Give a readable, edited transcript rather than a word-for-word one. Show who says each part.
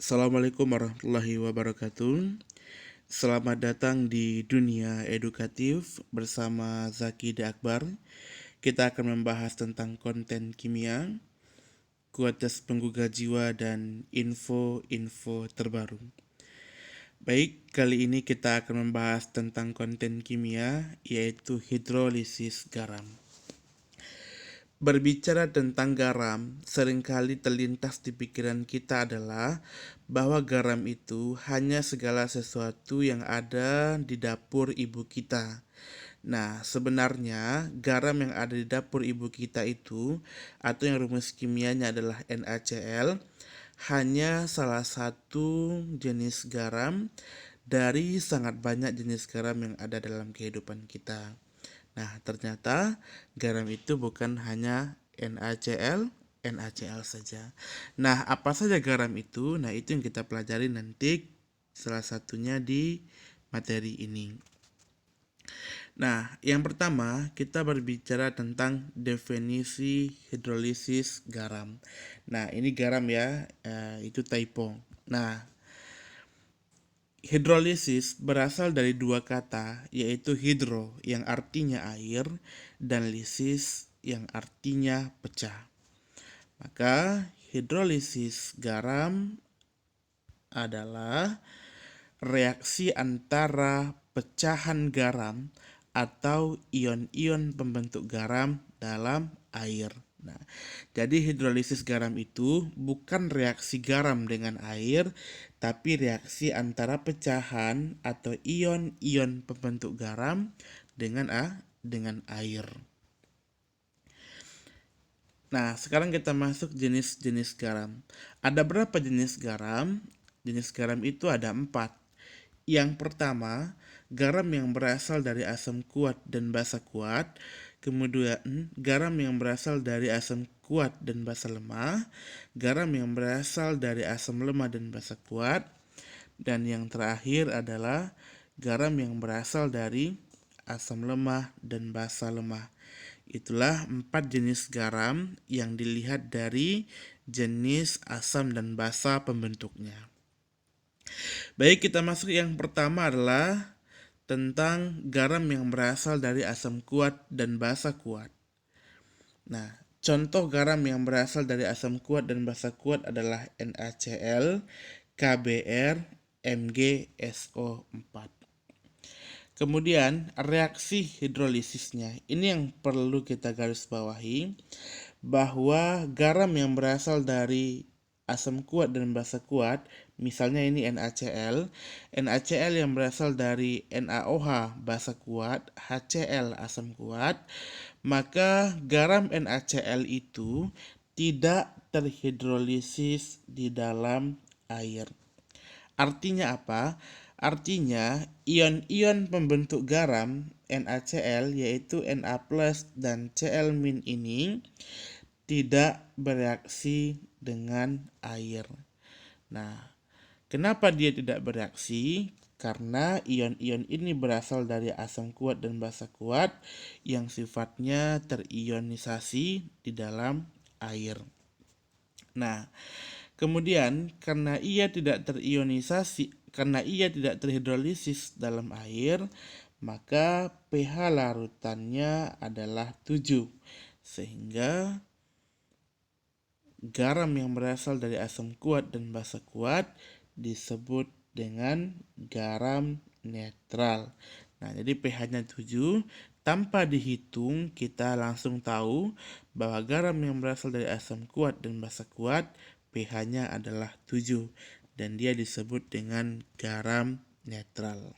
Speaker 1: Assalamualaikum warahmatullahi wabarakatuh. Selamat datang di dunia edukatif bersama Zaki De Akbar. Kita akan membahas tentang konten kimia, kualitas penggugah jiwa, dan info-info terbaru. Baik, kali ini kita akan membahas tentang konten kimia, yaitu hidrolisis garam. Berbicara tentang garam, seringkali terlintas di pikiran kita adalah bahwa garam itu hanya segala sesuatu yang ada di dapur ibu kita. Nah, sebenarnya garam yang ada di dapur ibu kita itu, atau yang rumus kimianya adalah NaCl, hanya salah satu jenis garam dari sangat banyak jenis garam yang ada dalam kehidupan kita. Nah, ternyata garam itu bukan hanya NaCl saja. Nah, apa saja garam itu? Nah, itu yang kita pelajari nanti salah satunya di materi ini. Nah, yang pertama kita berbicara tentang definisi hidrolisis garam. Nah, ini garam ya, itu typo. Nah, hidrolisis berasal dari dua kata, yaitu hidro yang artinya air dan lisis yang artinya pecah. Maka hidrolisis garam adalah reaksi antara pecahan garam atau ion-ion pembentuk garam dalam air. Nah, jadi hidrolisis garam itu bukan reaksi garam dengan air, tapi reaksi antara pecahan atau ion-ion pembentuk garam dengan air. Nah, sekarang kita masuk jenis-jenis garam. Ada berapa jenis garam? Jenis garam itu ada 4. Yang pertama, garam yang berasal dari asam kuat dan basa kuat. Kemudian, garam yang berasal dari asam kuat dan basa lemah. Garam yang berasal dari asam lemah dan basa kuat. Dan yang terakhir adalah garam yang berasal dari asam lemah dan basa lemah. Itulah 4 jenis garam yang dilihat dari jenis asam dan basa pembentuknya. Baik, kita masuk yang pertama adalah tentang garam yang berasal dari asam kuat dan basa kuat. Nah, contoh garam yang berasal dari asam kuat dan basa kuat adalah NaCl, KBr, MgSO4. Kemudian reaksi hidrolisisnya. Ini yang perlu kita garis bawahi, bahwa garam yang berasal dari asam kuat dan basa kuat, misalnya ini NaCl, NaCl yang berasal dari NaOH basa kuat, HCl asam kuat, maka garam NaCl itu tidak terhidrolisis di dalam air. Artinya apa? Artinya ion-ion pembentuk garam NaCl yaitu Na+ dan Cl- ini tidak bereaksi dengan air. Nah, kenapa dia tidak bereaksi? Karena ion-ion ini berasal dari asam kuat dan basa kuat yang sifatnya terionisasi di dalam air. Nah, kemudian karena ia tidak terhidrolisis dalam air, maka pH larutannya adalah 7. Sehingga garam yang berasal dari asam kuat dan basa kuat disebut dengan garam netral. Nah, jadi pH-nya 7. Tanpa dihitung, kita langsung tahu bahwa garam yang berasal dari asam kuat dan basa kuat pH-nya adalah 7 dan dia disebut dengan garam netral.